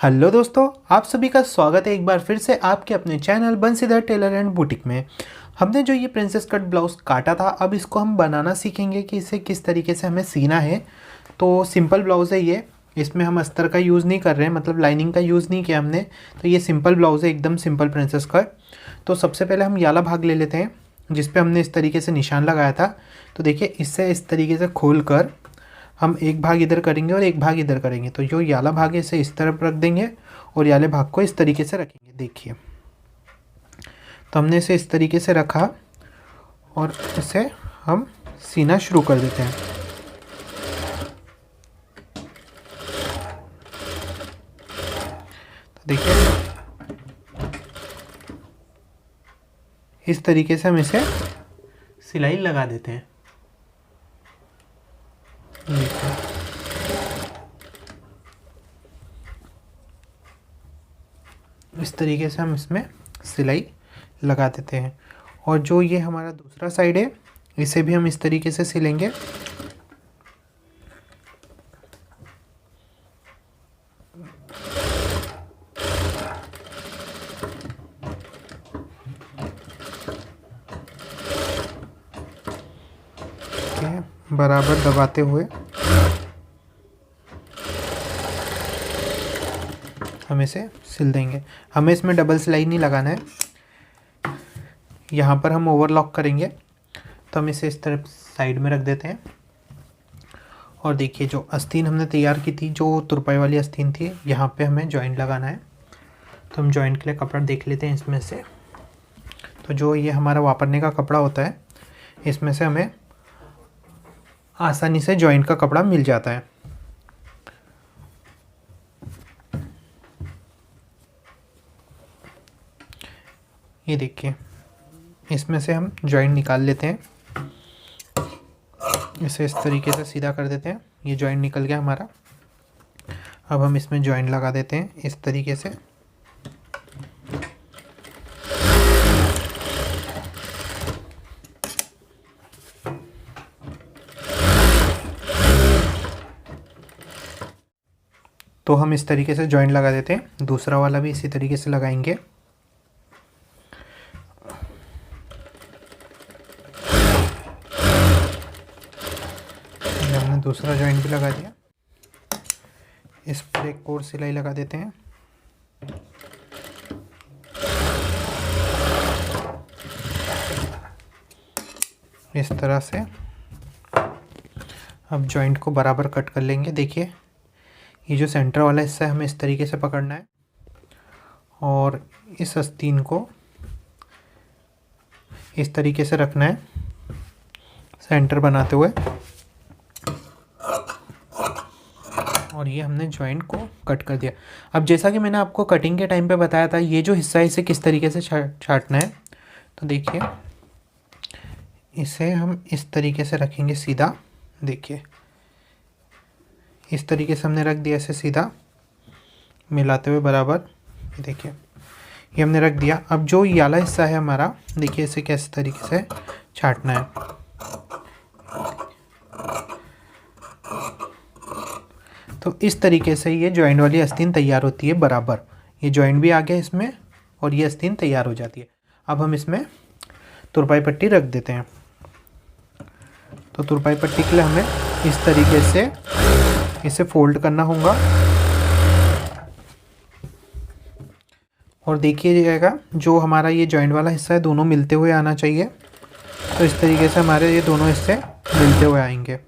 Hello दोस्तों, आप सभी का स्वागत है एक बार फिर से आपके अपने channel Bansidhar tailor and boutique में। हमने जो ये प्रिंसेस कट ब्लाउज़ काटा था, अब इसको हम बनाना सीखेंगे कि इसे किस तरीके से हमें सीना है। तो सिंपल ब्लाउज़ है ये, इसमें हम अस्तर का यूज़ नहीं कर रहे हैं, मतलब लाइनिंग का यूज़ नहीं किया हमने। तो ये सिंपल ब्लाउज़ है, एकदम सिंपल प्रिंसेस कट। तो सबसे पहले हम याला भाग ले लेते हैं जिस पे हमने इस तरीके से निशान लगाया था। तो देखिए, इससे इस तरीके से खोल कर हम एक भाग इधर करेंगे और एक भाग इधर करेंगे। तो जो याला भाग है इसे इस तरफ रख देंगे और याले भाग को इस तरीके से रखेंगे। देखिए, तो हमने इसे इस तरीके से रखा और इसे हम सीना शुरू कर देते हैं। तो देखिए, इस तरीके से हम इसे सिलाई लगा देते हैं। देखिए, इस तरीके से हम इसमें सिलाई लगा देते हैं। और जो ये हमारा दूसरा साइड है, इसे भी हम इस तरीके से सिलेंगे। बराबर दबाते हुए हम इसे सिल देंगे। हमें इसमें डबल सिलाई नहीं लगाना है, यहाँ पर हम ओवरलॉक करेंगे। तो हम इसे इस तरफ साइड में रख देते हैं। और देखिए, जो आस्तीन हमने तैयार की थी, जो तुरपाई वाली आस्तीन थी, यहाँ पे हमें जॉइंट लगाना है। तो हम जॉइंट के लिए कपड़ा देख लेते हैं इसमें से। तो जो ये हमारा वापरने का कपड़ा होता है, इसमें से हमें आसानी से जॉइंट का कपड़ा मिल जाता है। ये देखिए, इसमें से हम जॉइंट निकाल लेते हैं। इसे इस तरीके से सीधा कर देते हैं। ये जॉइंट निकल गया हमारा। अब हम इसमें जॉइंट लगा देते हैं इस तरीके से। तो हम इस तरीके से जॉइंट लगा देते हैं। दूसरा वाला भी इसी तरीके से लगाएंगे। हमने दूसरा जॉइंट भी लगा दिया। इस पर एक और सिलाई लगा देते हैं। इस तरह से अब जॉइंट को बराबर कट कर लेंगे। देखिए, ये जो सेंटर वाला हिस्सा है हमें इस तरीके से पकड़ना है और इस आस्तीन को इस तरीके से रखना है सेंटर बनाते हुए। और ये हमने जॉइंट को कट कर दिया। अब जैसा कि मैंने आपको कटिंग के टाइम पे बताया था, ये जो हिस्सा है इसे किस तरीके से छाटना है। तो देखिए, इसे हम इस तरीके से रखेंगे सीधा। देखिए, इस तरीके से हमने रख दिया, इसे सीधा मिलाते हुए बराबर। देखिए, ये हमने रख दिया। अब जो याला हिस्सा है हमारा, देखिए इसे किस तरीके से छाटना है। तो इस तरीके से ये जॉइंट वाली आस्तीन तैयार होती है बराबर। ये जॉइंट भी आ गया इसमें और ये आस्तीन तैयार हो जाती है। अब हम इसमें तुरपाई पट्टी रख देते हैं। तो तुरपाई पट्टी के लिए हमें इस तरीके से इसे फोल्ड करना होगा। और देखिए जाएगा, जो हमारा ये जॉइंट वाला हिस्सा है दोनों मिलते हुए आना चाहिए। तो इस तरीके से हमारे ये दोनों हिस्से मिलते हुए आएंगे।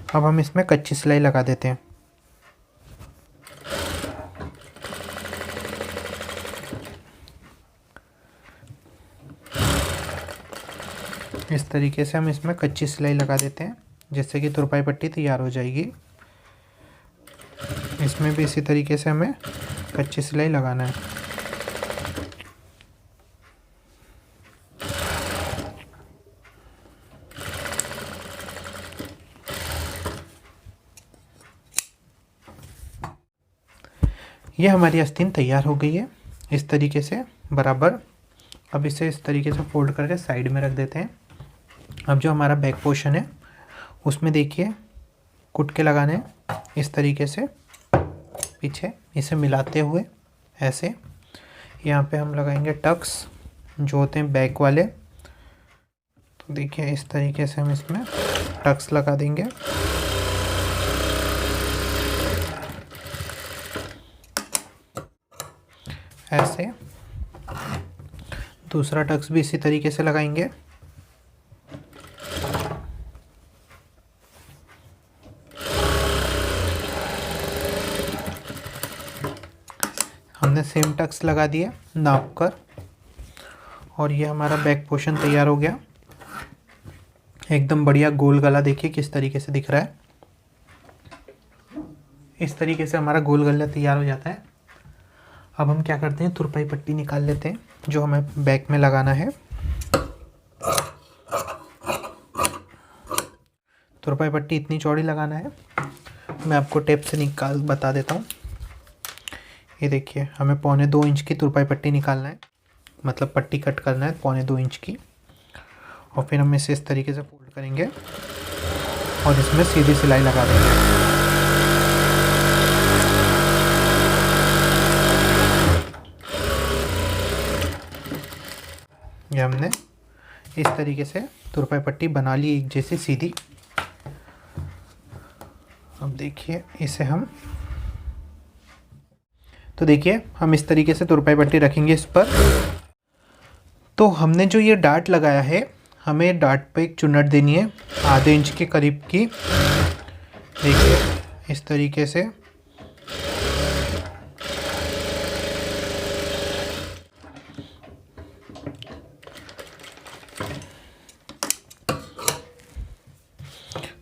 अब हम इसमें कच्ची सिलाई लगा देते हैं। इस तरीके से हम इसमें कच्ची सिलाई लगा देते हैं, जिससे कि तुरपाई पट्टी तैयार हो जाएगी। इसमें भी इसी तरीके से हमें कच्ची सिलाई लगाना है। ये हमारी आस्तीन तैयार हो गई है। इस तरीके से बराबर। अब इसे इस तरीके से फोल्ड करके साइड में रख देते हैं। अब जो हमारा बैक पोर्शन है उसमें देखिए कुट के लगाने हैं इस तरीके से पीछे, इसे मिलाते हुए ऐसे। यहाँ पे हम लगाएंगे टक्स जो होते हैं बैक वाले। तो देखिए इस तरीके से हम इसमें टक्स लगा देंगे। ऐसे दूसरा टक्स भी इसी तरीके से लगाएंगे। हमने सेम टक्स लगा दिए नाप कर, और ये हमारा बैक पोर्शन तैयार हो गया। एकदम बढ़िया गोल गला देखिए किस तरीके से दिख रहा है। इस तरीके से हमारा गोल गला तैयार हो जाता है। अब हम क्या करते हैं, तुरपाई पट्टी निकाल लेते हैं जो हमें बैक में लगाना है। तुरपाई पट्टी इतनी चौड़ी लगाना है, मैं आपको टेप से निकाल बता देता हूँ। ये देखिए हमें 1.25 इंच की तुरपाई पट्टी निकालना है, मतलब पट्टी कट करना है 1.25 इंच की। और फिर हम इसे इस तरीके से फोल्ड करेंगे और इसमें सीधी सिलाई लगा देंगे। ये हमने इस तरीके से तुरपाई पट्टी बना ली एक जैसी सीधी। अब देखिए इसे हम, तो देखिए हम इस तरीके से तुरपाई पट्टी रखेंगे इस पर। तो हमने जो ये डार्ट लगाया है, हमें डार्ट पे एक चुन्नट देनी है आधे इंच के करीब की। देखिए इस तरीके से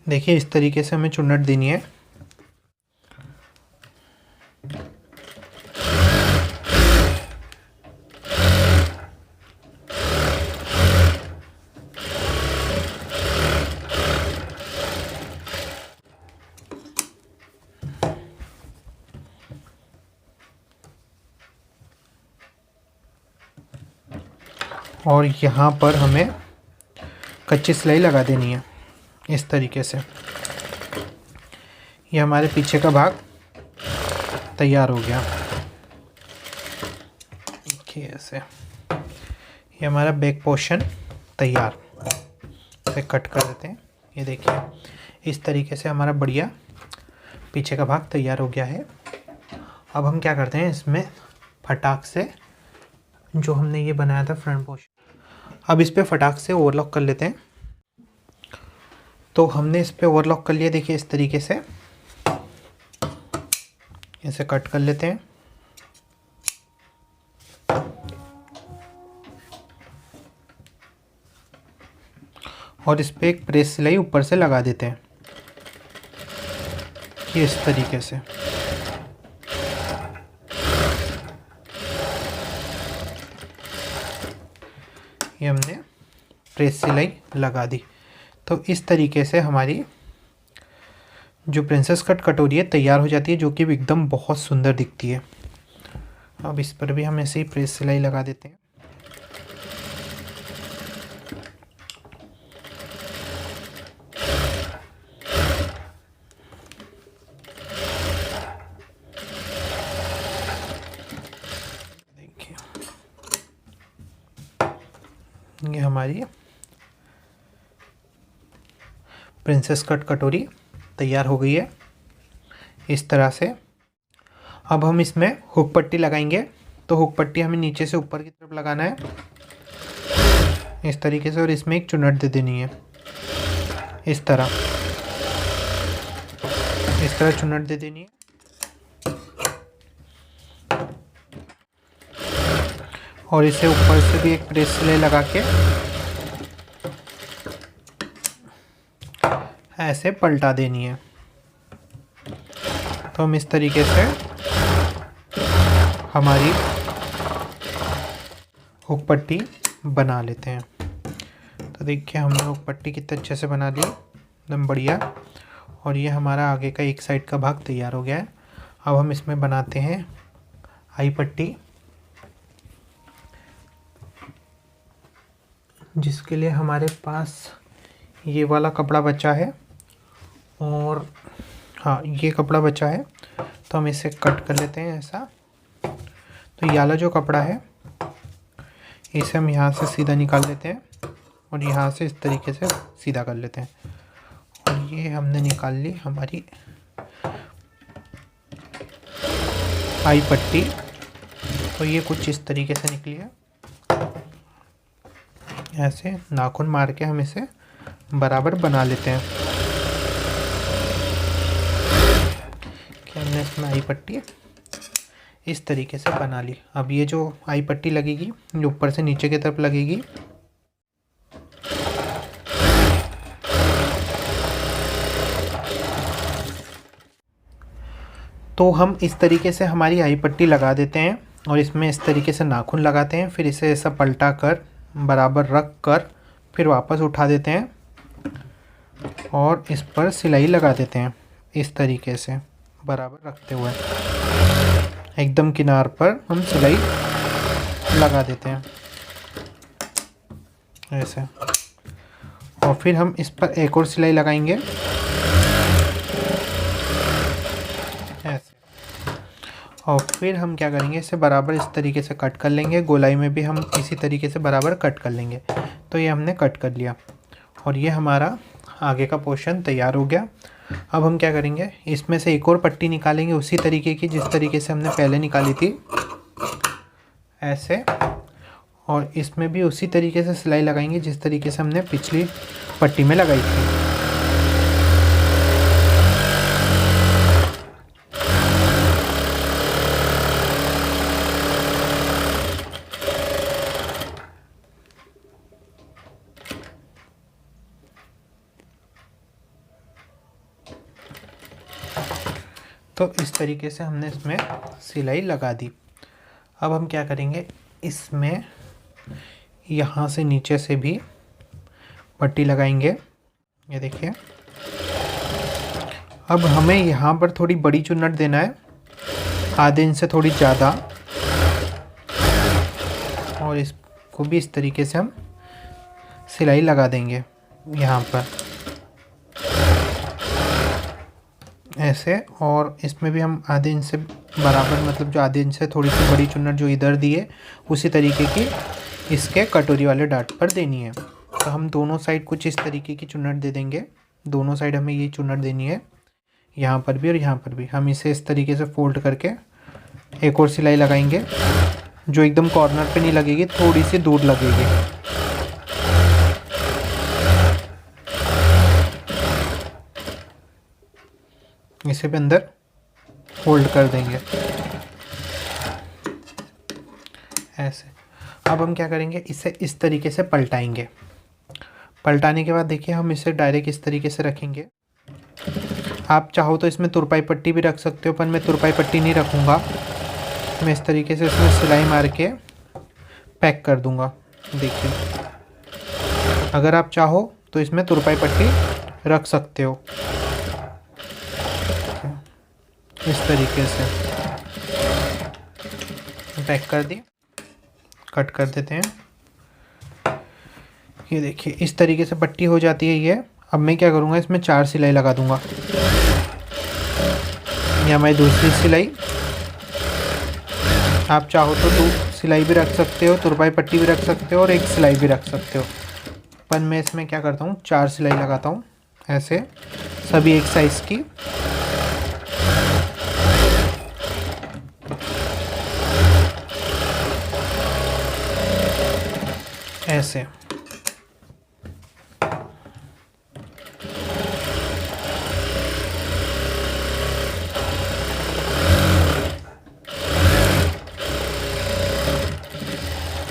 देखिए, इस तरीके से हमें चुन्नट देनी है। और यहाँ पर हमें कच्ची सिलाई लगा देनी है इस तरीके से। ये हमारे पीछे का भाग तैयार हो गया। देखिए ऐसे, ये हमारा बैक पोर्शन तैयार। इसे कट कर देते हैं। ये देखिए इस तरीके से हमारा बढ़िया पीछे का भाग तैयार हो गया है। अब हम क्या करते हैं, इसमें फटाक से जो हमने ये बनाया था फ्रंट पोर्शन, अब इस पे फटाक से ओवरलॉक कर लेते हैं। तो हमने इस पे ओवरलॉक कर लिया। देखिए इस तरीके से इसे कट कर लेते हैं। और इस पे एक प्रेस सिलाई ऊपर से लगा देते हैं कि इस तरीके से। ये हमने प्रेस सिलाई लगा दी। तो इस तरीके से हमारी जो प्रिंसेस कट कटोरी है तैयार हो जाती है, जो कि एकदम बहुत सुंदर दिखती है। अब इस पर भी हम ऐसे ही प्रेस सिलाई लगा देते हैं। देखिए ये हमारी प्रिंसेस कट कटोरी तैयार हो गई है इस तरह से। अब हम इसमें हुक पट्टी लगाएंगे। तो हुक पट्टी हमें नीचे से ऊपर की तरफ लगाना है इस तरीके से, और इसमें एक चुन्नट दे देनी है इस तरह चुन्नट दे देनी है। और इसे ऊपर से भी एक प्रेस सिलाई लगा के ऐसे पलटा देनी है। तो हम इस तरीके से हमारी हुक पट्टी बना लेते हैं। तो देखिए हमने हुक पट्टी कितने अच्छे से बना ली, एकदम बढ़िया। और ये हमारा आगे का एक साइड का भाग तैयार हो गया है। अब हम इसमें बनाते हैं आई पट्टी। जिसके लिए हमारे पास ये वाला कपड़ा बचा है और हाँ ये कपड़ा बचा है, तो हम इसे कट कर लेते हैं ऐसा। तो ये वाला जो कपड़ा है इसे हम यहाँ से सीधा निकाल लेते हैं और यहाँ से इस तरीके से सीधा कर लेते हैं। और ये हमने निकाल ली हमारी आई पट्टी। तो ये कुछ इस तरीके से निकली है। ऐसे नाखून मार के हम इसे बराबर बना लेते हैं कि हमने इसमें आई पट्टी इस तरीके से बना ली। अब ये जो आई पट्टी लगेगी ये ऊपर से नीचे की तरफ लगेगी। तो हम इस तरीके से हमारी आई पट्टी लगा देते हैं और इसमें इस तरीके से नाखून लगाते हैं, फिर इसे ऐसा पलटा कर बराबर रख कर फिर वापस उठा देते हैं और इस पर सिलाई लगा देते हैं इस तरीके से बराबर रखते हुए। एकदम किनार पर हम सिलाई लगा देते हैं ऐसे, और फिर हम इस पर एक और सिलाई लगाएंगे ऐसे। और फिर हम क्या करेंगे, इसे बराबर इस तरीके से कट कर लेंगे। गोलाई में भी हम इसी तरीके से बराबर कट कर लेंगे। तो ये हमने कट कर लिया और ये हमारा आगे का पोर्शन तैयार हो गया। अब हम क्या करेंगे, इसमें से एक और पट्टी निकालेंगे उसी तरीके की जिस तरीके से हमने पहले निकाली थी ऐसे, और इसमें भी उसी तरीके से सिलाई लगाएंगे जिस तरीके से हमने पिछली पट्टी में लगाई थी। तो इस तरीके से हमने इसमें सिलाई लगा दी। अब हम क्या करेंगे, इसमें यहाँ से नीचे से भी पट्टी लगाएंगे। ये देखिए, अब हमें यहाँ पर थोड़ी बड़ी चुन्नट देना है, आधे इंच से थोड़ी ज़्यादा, और इसको भी इस तरीके से हम सिलाई लगा देंगे यहाँ पर ऐसे। और इसमें भी हम आधे इंच से बराबर, मतलब जो आधे इंच से थोड़ी सी बड़ी चुन्नट जो इधर दी है उसी तरीके की इसके कटोरी वाले डाट पर देनी है। तो हम दोनों साइड कुछ इस तरीके की चुन्नट दे देंगे। दोनों साइड हमें ये चुन्नट देनी है, यहाँ पर भी और यहाँ पर भी। हम इसे इस तरीके से फोल्ड करके एक और सिलाई लगाएंगे जो एकदम कॉर्नर पे नहीं लगेगी, थोड़ी सी दूर लगेगी। इसे भी अंदर फोल्ड कर देंगे ऐसे। अब हम क्या करेंगे, इसे इस तरीके से पलटाएंगे। पलटाने के बाद देखिए हम इसे डायरेक्ट इस तरीके से रखेंगे। आप चाहो तो इसमें तुरपाई पट्टी भी रख सकते हो, पर मैं तुरपाई पट्टी नहीं रखूँगा। मैं इस तरीके से इसमें सिलाई मार के पैक कर दूँगा। देखिए, अगर आप चाहो तो इसमें तुरपाई पट्टी रख सकते हो इस तरीके से। पैक कर दी, कट कर देते हैं। ये देखिए इस तरीके से पट्टी हो जाती है ये। अब मैं क्या करूँगा, इसमें 4 सिलाई लगा दूँगा। ये हमारी दूसरी सिलाई। आप चाहो तो 2 सिलाई भी रख सकते हो, तुरपाई पट्टी भी रख सकते हो और 1 सिलाई भी रख सकते हो, पर मैं इसमें क्या करता हूँ 4 सिलाई लगाता हूँ ऐसे, सभी एक साइज़ की। ऐसे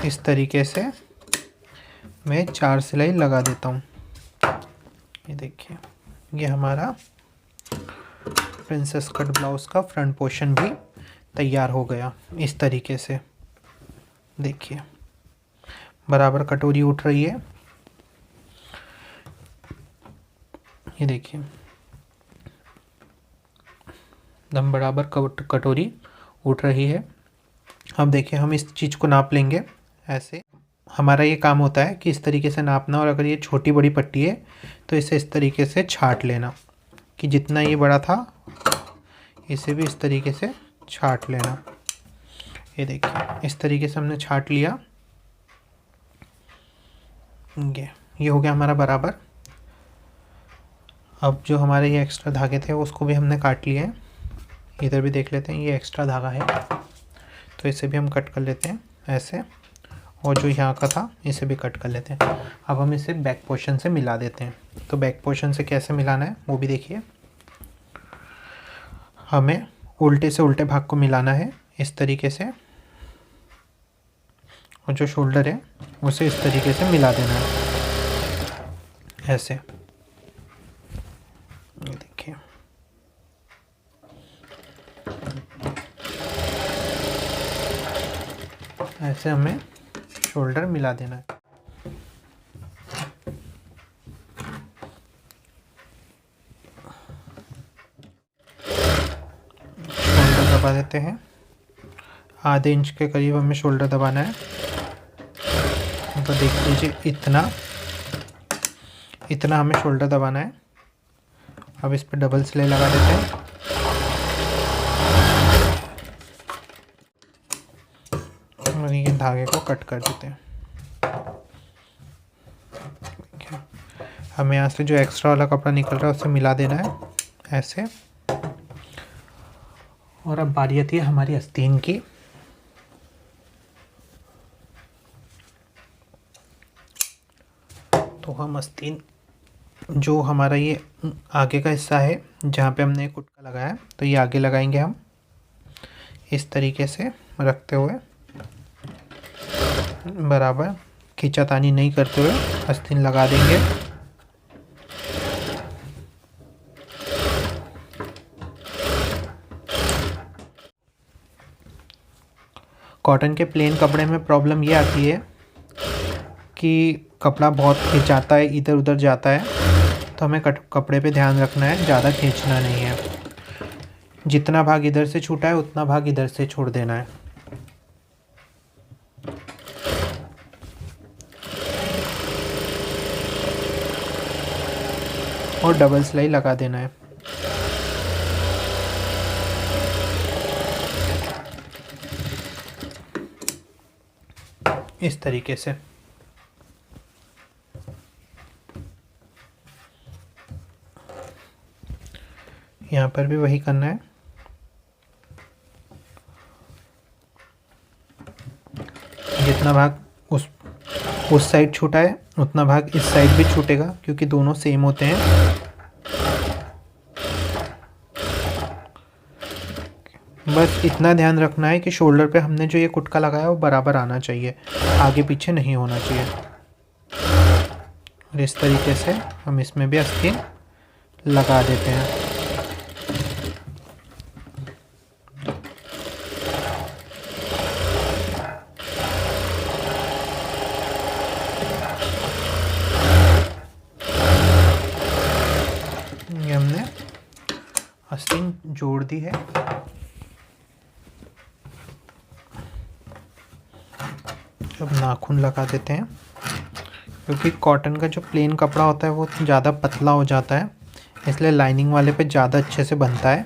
इस तरीके से मैं 4 सिलाई लगा देता हूँ। ये देखिए, ये हमारा प्रिंसेस कट ब्लाउज़ का फ्रंट पोर्शन भी तैयार हो गया इस तरीके से। देखिए बराबर कटोरी उठ रही है। ये देखिए एकदम बराबर कटोरी उठ रही है। अब देखिए हम इस चीज़ को नाप लेंगे ऐसे। हमारा ये काम होता है कि इस तरीके से नापना, और अगर ये छोटी बड़ी पट्टी है तो इसे इस तरीके से छाट लेना कि जितना ये बड़ा था इसे भी इस तरीके से छाट लेना। ये देखिए इस तरीके से हमने छाट लिया। ये हो गया हमारा बराबर। अब जो हमारे ये एक्स्ट्रा धागे थे उसको भी हमने काट लिए हैं। इधर भी देख लेते हैं, ये एक्स्ट्रा धागा है तो इसे भी हम कट कर लेते हैं ऐसे, और जो यहाँ का था इसे भी कट कर लेते हैं। अब हम इसे बैक पोर्शन से मिला देते हैं। तो बैक पोर्शन से कैसे मिलाना है वो भी देखिए। हमें उल्टे से उल्टे भाग को मिलाना है इस तरीके से, और जो शोल्डर है उसे इस तरीके से मिला देना है ऐसे। ये देखिए ऐसे हमें शोल्डर मिला देना है। शोल्डर दबा देते हैं, आधे इंच के करीब हमें शोल्डर दबाना है। तो देख लीजिए इतना हमें शोल्डर दबाना है। अब इस पर डबल सिलाई लगा देते हैं। और ये धागे को कट कर देते हैं। हमें यहाँ से जो एक्स्ट्रा वाला कपड़ा निकल रहा है उसे मिला देना है ऐसे। और अब बारी आती है हमारी आस्तीन की। तो हम आस्तीन, जो हमारा ये आगे का हिस्सा है जहाँ पे हमने कुटका लगाया है, तो ये आगे लगाएंगे हम इस तरीके से रखते हुए, बराबर खींचातानी नहीं करते हुए आस्तीन लगा देंगे। कॉटन के प्लेन कपड़े में प्रॉब्लम ये आती है कि कपड़ा बहुत खिंचाता है, इधर उधर जाता है, तो हमें कपड़े पे ध्यान रखना है, ज़्यादा खींचना नहीं है। जितना भाग इधर से छूटा है उतना भाग इधर से छोड़ देना है। और डबल सिलाई लगा देना है। इस तरीके से। यहाँ पर भी वही करना है। जितना भाग उस साइड छूटा है उतना भाग इस साइड भी छूटेगा, क्योंकि दोनों सेम होते हैं। बस इतना ध्यान रखना है कि शोल्डर पे हमने जो ये कुटका लगाया वो बराबर आना चाहिए, आगे पीछे नहीं होना चाहिए। और इस तरीके से हम इसमें भी आस्तीन लगा देते हैं। ये हमने आस्तीन जोड़ दी है। अब नाखून लगा देते हैं, क्योंकि कॉटन का जो प्लेन कपड़ा होता है वो ज़्यादा पतला हो जाता है, इसलिए लाइनिंग वाले पे ज़्यादा अच्छे से बनता है।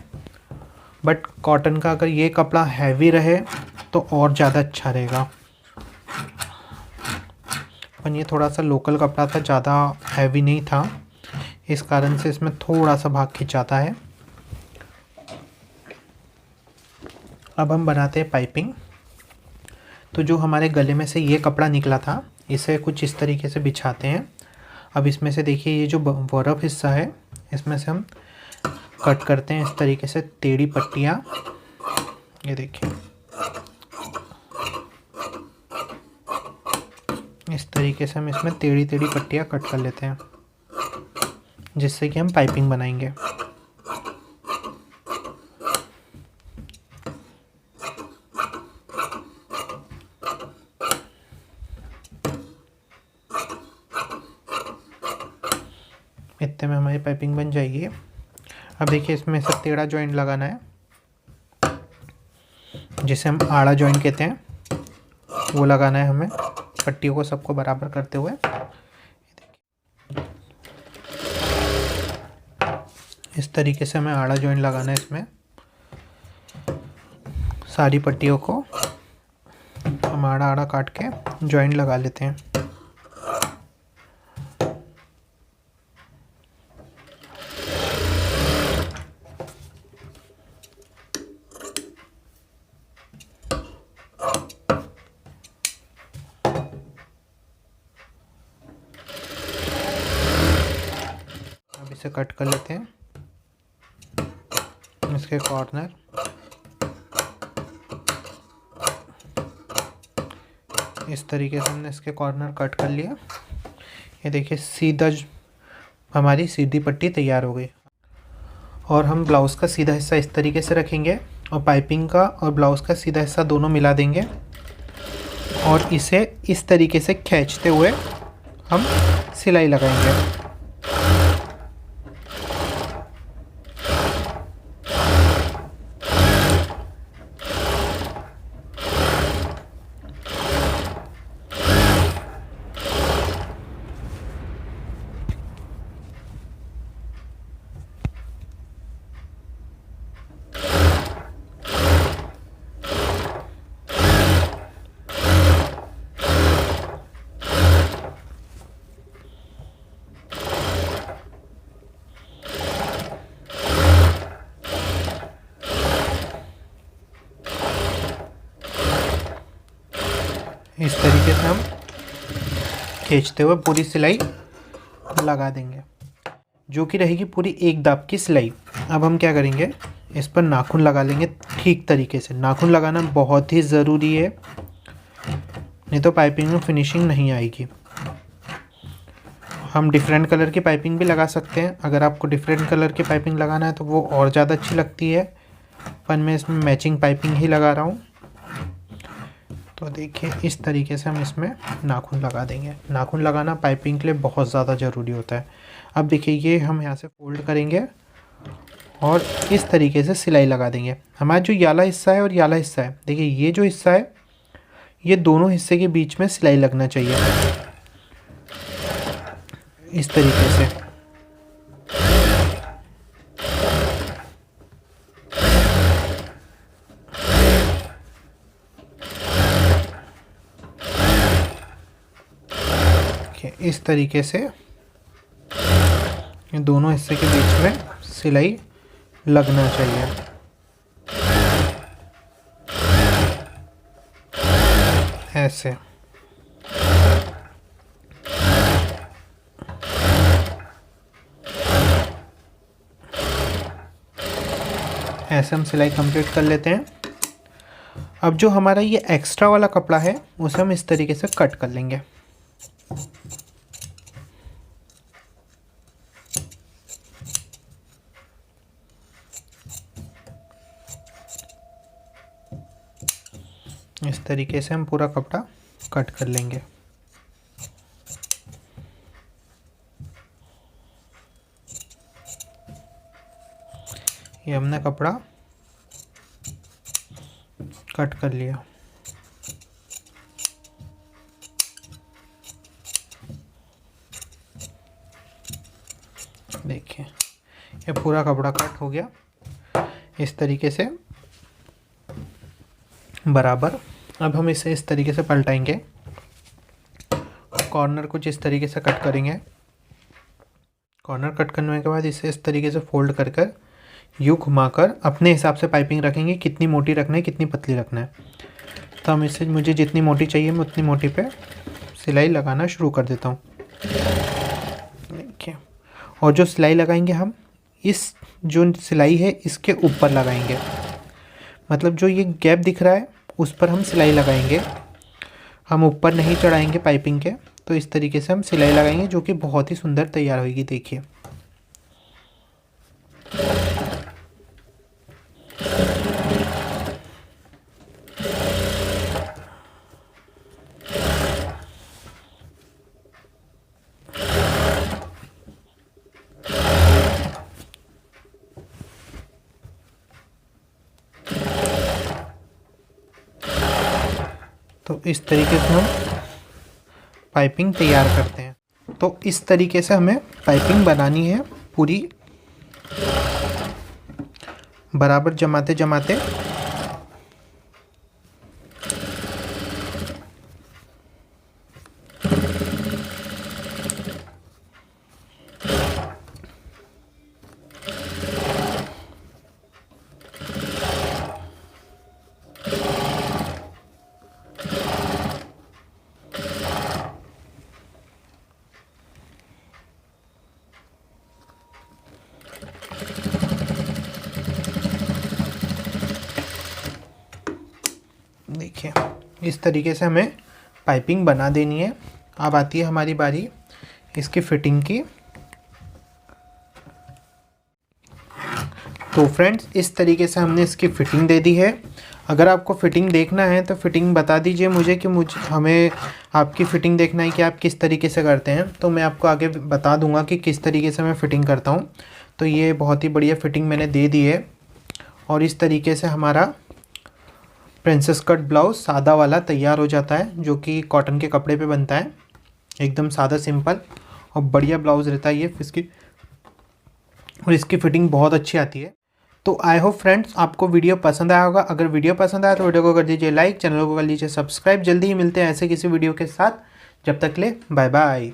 बट कॉटन का अगर ये कपड़ा हैवी रहे तो और ज़्यादा अच्छा रहेगा। पर ये थोड़ा सा लोकल कपड़ा था, ज़्यादा हैवी नहीं था, इस कारण से इसमें थोड़ा सा भाग खिंचाता है। अब हम बनाते हैं पाइपिंग। तो जो हमारे गले में से ये कपड़ा निकला था इसे कुछ इस तरीके से बिछाते हैं। अब इसमें से देखिए ये जो बर्फ हिस्सा है इसमें से हम कट करते हैं इस तरीके से टेढ़ी पट्टियाँ। ये देखिए इस तरीके से हम इसमें टेढ़ी टेढ़ी पट्टियाँ कट कर लेते हैं, जिससे कि हम पाइपिंग बनाएंगे। इतने में हमारी पाइपिंग बन जाएगी। अब देखिए इसमें से टेढ़ा जॉइंट लगाना है, जिसे हम आड़ा जॉइंट कहते हैं, वो लगाना है हमें। पट्टियों को सबको बराबर करते हुए इस तरीके से हमें आड़ा जॉइंट लगाना है। इसमें सारी पट्टियों को हम आड़ा आड़ा काट के जॉइंट लगा लेते हैं। अब इसे कट कर लेते हैं, इसके कॉर्नर इस तरीके से हमने इसके कॉर्नर कट कर लिया। ये देखिए सीधा हमारी सीधी पट्टी तैयार हो गई। और हम ब्लाउज़ का सीधा हिस्सा इस तरीके से रखेंगे और पाइपिंग का और ब्लाउज़ का सीधा हिस्सा दोनों मिला देंगे और इसे इस तरीके से खींचते हुए हम सिलाई लगाएंगे। इस तरीके से हम खींचते हुए पूरी सिलाई लगा देंगे, जो कि रहेगी पूरी एक दाब की सिलाई। अब हम क्या करेंगे, इस पर नाखून लगा लेंगे ठीक तरीके से। नाखून लगाना बहुत ही ज़रूरी है, नहीं तो पाइपिंग में फिनिशिंग नहीं आएगी। हम डिफरेंट कलर की पाइपिंग भी लगा सकते हैं। अगर आपको डिफरेंट कलर की पाइपिंग लगाना है तो वो और ज़्यादा अच्छी लगती है, पर मैं इसमें मैचिंग पाइपिंग ही लगा रहा हूँ। तो देखिए इस तरीके से हम इसमें नाखून लगा देंगे। नाखून लगाना पाइपिंग के लिए बहुत ज़्यादा ज़रूरी होता है। अब देखिए ये हम यहाँ से फोल्ड करेंगे और इस तरीके से सिलाई लगा देंगे। हमारा जो याला हिस्सा है और याला हिस्सा है, देखिए ये जो हिस्सा है ये दोनों हिस्से के बीच में सिलाई लगना चाहिए इस तरीके से। इस तरीके से ये दोनों हिस्से के बीच में सिलाई लगना चाहिए। ऐसे ऐसे हम सिलाई कंप्लीट कर लेते हैं। अब जो हमारा ये एक्स्ट्रा वाला कपड़ा है उसे हम इस तरीके से कट कर लेंगे। इस तरीके से हम पूरा कपड़ा कट कर लेंगे। ये हमने कपड़ा कट कर लिया। देखिए ये पूरा कपड़ा कट हो गया इस तरीके से बराबर। अब हम इसे इस तरीके से पलटाएंगे, कॉर्नर कुछ इस तरीके से कट करेंगे। कॉर्नर कट करने के बाद इसे इस तरीके से फोल्ड कर कर यूँ घुमाकर अपने हिसाब से पाइपिंग रखेंगे, कितनी मोटी रखना है कितनी पतली रखना है। तो हम इसे मुझे जितनी मोटी चाहिए मैं उतनी मोटी पे सिलाई लगाना शुरू कर देता हूँ। देखिए, और जो सिलाई लगाएंगे हम इस जो सिलाई है इसके ऊपर लगाएंगे, मतलब जो ये गैप दिख रहा है उस पर हम सिलाई लगाएंगे। हम ऊपर नहीं चढ़ाएंगे पाइपिंग के। तो इस तरीके से हम सिलाई लगाएंगे जो कि बहुत ही सुंदर तैयार होगी। देखिए तो इस तरीके से हम पाइपिंग तैयार करते हैं। तो इस तरीके से हमें पाइपिंग बनानी है, पूरी बराबर जमाते जमाते। देखिए इस तरीके से हमें पाइपिंग बना देनी है। अब आती है हमारी बारी इसकी फिटिंग की। तो फ्रेंड्स इस तरीके से हमने इसकी फ़िटिंग दे दी है। अगर आपको फ़िटिंग देखना है तो फ़िटिंग बता दीजिए मुझे कि हमें आपकी फ़िटिंग देखना है कि आप किस तरीके से करते हैं, तो मैं आपको आगे बता दूंगा कि किस तरीके से मैं फ़िटिंग करता हूं। तो ये बहुत ही बढ़िया फ़िटिंग मैंने दे दी है और इस तरीके से हमारा प्रिंसेस कट ब्लाउज़ सादा वाला तैयार हो जाता है, जो कि कॉटन के कपड़े पे बनता है। एकदम सादा सिंपल और बढ़िया ब्लाउज़ रहता है ये इसकी, और इसकी फ़िटिंग बहुत अच्छी आती है। तो आई होप फ्रेंड्स आपको वीडियो पसंद आया होगा। अगर वीडियो पसंद आया तो वीडियो को कर दीजिए लाइक, चैनल को कर लीजिए सब्सक्राइब। जल्दी ही मिलते हैं ऐसे किसी वीडियो के साथ, जब तक ले बाय बाय।